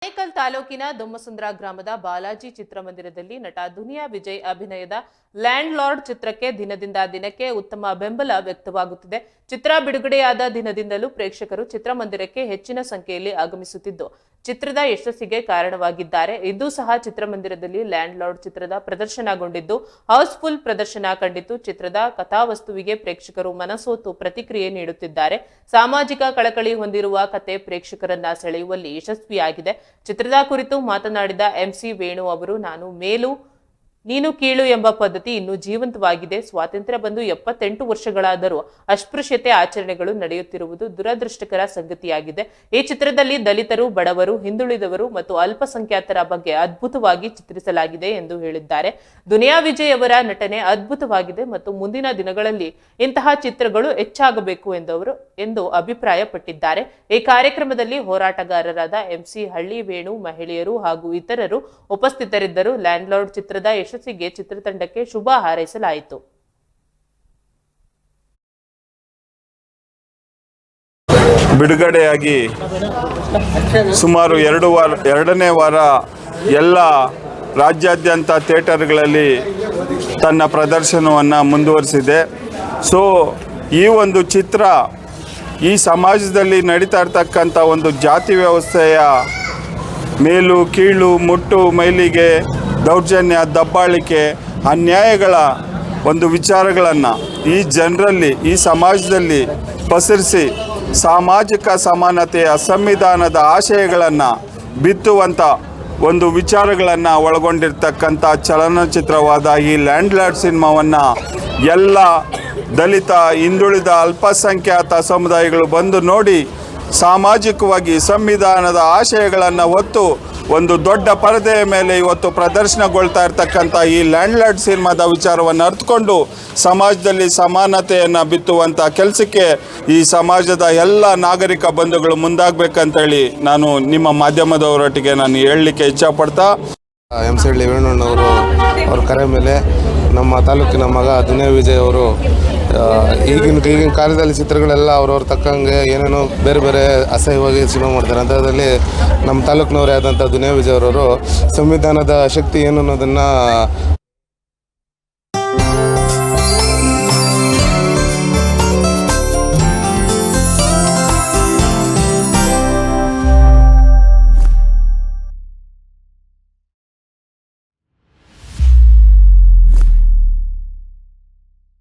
ಆನೇಕಲ್ ತಾಲೂಕಿನ ದೊಮ್ಮಸುಂದ್ರ ಗ್ರಾಮದ ಬಾಲಾಜಿ ಚಿತ್ರಮಂದಿರದಲ್ಲಿ ನಟ ದುನಿಯಾ ವಿಜಯ್ ಅಭಿನಯದ ಲ್ಯಾಂಡ್ ಲಾರ್ಡ್ ಚಿತ್ರಕ್ಕೆ ದಿನದಿಂದ ದಿನಕ್ಕೆ ಉತ್ತಮ ಬೆಂಬಲ ವ್ಯಕ್ತವಾಗುತ್ತಿದೆ. ಚಿತ್ರ ಬಿಡುಗಡೆಯಾದ ದಿನದಿಂದಲೂ ಪ್ರೇಕ್ಷಕರು ಚಿತ್ರಮಂದಿರಕ್ಕೆ ಹೆಚ್ಚಿನ ಸಂಖ್ಯೆಯಲ್ಲಿ ಆಗಮಿಸುತ್ತಿದ್ದು ಚಿತ್ರದ ಯಶಸ್ಸಿಗೆ ಕಾರಣವಾಗಿದ್ದಾರೆ. ಇಂದು ಸಹ ಚಿತ್ರಮಂದಿರದಲ್ಲಿ ಲ್ಯಾಂಡ್ ಲಾರ್ಡ್ ಚಿತ್ರದ ಪ್ರದರ್ಶನಗೊಂಡಿದ್ದು ಹೌಸ್ಫುಲ್ ಪ್ರದರ್ಶನ ಕಂಡಿದ್ದು ಚಿತ್ರದ ಕಥಾವಸ್ತುವಿಗೆ ಪ್ರೇಕ್ಷಕರು ಮನಸೋತು ಪ್ರತಿಕ್ರಿಯೆ ನೀಡುತ್ತಿದ್ದಾರೆ. ಸಾಮಾಜಿಕ ಕಳಕಳಿ ಹೊಂದಿರುವ ಕತೆ ಪ್ರೇಕ್ಷಕರನ್ನ ಸೆಳೆಯುವಲ್ಲಿ ಯಶಸ್ವಿಯಾಗಿದೆ. ಚಿತ್ರದ ಕುರಿತು ಮಾತನಾಡಿದ ಎಂಸಿ ವೇಣು ಅವರು, ನಾನು ಮೇಲು ನೀನು ಕೀಳು ಎಂಬ ಪದ್ಧತಿ ಇನ್ನೂ ಜೀವಂತವಾಗಿದೆ. ಸ್ವಾತಂತ್ರ್ಯ ಬಂದು 78 ವರ್ಷಗಳಾದರೂ ಅಸ್ಪೃಶ್ಯತೆ ಆಚರಣೆಗಳು ನಡೆಯುತ್ತಿರುವುದು ದುರದೃಷ್ಟಕರ ಸಂಗತಿಯಾಗಿದೆ. ಈ ಚಿತ್ರದಲ್ಲಿ ದಲಿತರು, ಬಡವರು, ಹಿಂದುಳಿದವರು ಮತ್ತು ಅಲ್ಪಸಂಖ್ಯಾತರ ಬಗ್ಗೆ ಅದ್ಭುತವಾಗಿ ಚಿತ್ರಿಸಲಾಗಿದೆ ಎಂದು ಹೇಳಿದ್ದಾರೆ. ದುನಿಯಾ ವಿಜಯ್ ಅವರ ನಟನೆ ಅದ್ಭುತವಾಗಿದೆ ಮತ್ತು ಮುಂದಿನ ದಿನಗಳಲ್ಲಿ ಇಂತಹ ಚಿತ್ರಗಳು ಹೆಚ್ಚಾಗಬೇಕು ಎಂದು ಅಭಿಪ್ರಾಯಪಟ್ಟಿದ್ದಾರೆ. ಈ ಕಾರ್ಯಕ್ರಮದಲ್ಲಿ ಹೋರಾಟಗಾರರಾದ ಎಂಸಿ ಹಳ್ಳಿ ವೇಣು, ಮಹಿಳೆಯರು ಹಾಗೂ ಇತರರು ಉಪಸ್ಥಿತರಿದ್ದರು. ಲ್ಯಾಂಡ್ ಲಾರ್ಡ್ ಚಿತ್ರದ ಯಶಸ್ಸಿಗೆ ಚಿತ್ರತಂಡಕ್ಕೆ ಶುಭ ಹಾರೈಸಲಾಯಿತು. ಬಿಡುಗಡೆಯಾಗಿ ಸುಮಾರು ಎರಡನೇ ವಾರ ಎಲ್ಲ ರಾಜ್ಯಾದ್ಯಂತ ಥಿಯೇಟರ್ಗಳಲ್ಲಿ ತನ್ನ ಪ್ರದರ್ಶನವನ್ನು ಮುಂದುವರಿಸಿದೆ. ಸೊ ಈ ಒಂದು ಚಿತ್ರ ಈ ಸಮಾಜದಲ್ಲಿ ನಡೀತಾ ಇರ್ತಕ್ಕಂಥ ಒಂದು ಜಾತಿ ವ್ಯವಸ್ಥೆಯ ಮೇಲು ಕೀಳು, ಮುಟ್ಟು ಮೈಲಿಗೆ, ದೌರ್ಜನ್ಯ, ದಬ್ಬಾಳಿಕೆ, ಅನ್ಯಾಯಗಳ ಒಂದು ವಿಚಾರಗಳನ್ನು ಈ ಜನರಲ್ಲಿ, ಈ ಸಮಾಜದಲ್ಲಿ ಪಸರಿಸಿ ಸಾಮಾಜಿಕ ಸಮಾನತೆಯ ಸಂವಿಧಾನದ ಆಶಯಗಳನ್ನು ಬಿತ್ತುವಂಥ ಒಂದು ವಿಚಾರಗಳನ್ನು ಒಳಗೊಂಡಿರ್ತಕ್ಕಂಥ ಚಲನಚಿತ್ರವಾದ ಈ ಲ್ಯಾಂಡ್ ಲಾರ್ಡ್ ಸಿನಿಮಾವನ್ನು ಎಲ್ಲ ದಲಿತ, ಹಿಂದುಳಿದ, ಅಲ್ಪಸಂಖ್ಯಾತ ಸಮುದಾಯಗಳು ಬಂದು ನೋಡಿ ಸಾಮಾಜಿಕವಾಗಿ ಸಂವಿಧಾನದ ಆಶಯಗಳನ್ನು ಹೊತ್ತು ಒಂದು ದೊಡ್ಡ ಪರದೆಯ ಮೇಲೆ ಇವತ್ತು ಪ್ರದರ್ಶನಗೊಳ್ತಾ ಇರ್ತಕ್ಕಂಥ ಈ ಲ್ಯಾಂಡ್ ಲಾರ್ಡ್ ಸಿನಿಮಾದ ವಿಚಾರವನ್ನು ಅರ್ಥಕೊಂಡು ಸಮಾಜದಲ್ಲಿ ಸಮಾನತೆಯನ್ನು ಬಿತ್ತುವಂಥ ಕೆಲಸಕ್ಕೆ ಈ ಸಮಾಜದ ಎಲ್ಲ ನಾಗರಿಕ ಬಂಧುಗಳು ಮುಂದಾಗಬೇಕಂತೇಳಿ ನಾನು ನಿಮ್ಮ ಮಾಧ್ಯಮದವರೊಟ್ಟಿಗೆ ನಾನು ಹೇಳಲಿಕ್ಕೆ ಇಚ್ಛಪಡ್ತಾ, ಎಂಸಿ ಹಳ್ಳಿ ವೇಣಣ್ಣವರು ಅವ್ರ ಕರೆ ಮೇಲೆ ನಮ್ಮ ತಾಲೂಕಿನ ಮಗ ದುನಿಯಾ ವಿಜಯ್ ಅವರು ಈಗಿನ ಕಾಲದಲ್ಲಿ ಚಿತ್ರಗಳೆಲ್ಲ ಅವ್ರವ್ರ ತಕ್ಕಂಗೆ ಏನೇನೋ ಬೇರೆ ಬೇರೆ ಅಸಹ್ಯವಾಗಿ ಸಿನಿಮಾ ಮಾಡ್ತಾರೆ. ಅಂಥದ್ರಲ್ಲಿ ನಮ್ಮ ತಾಲೂಕಿನವರೇ ಆದಂಥ ದುನಿಯಾ ವಿಜಯ್ ಅವರು ಸಂವಿಧಾನದ ಶಕ್ತಿ ಏನು ಅನ್ನೋದನ್ನು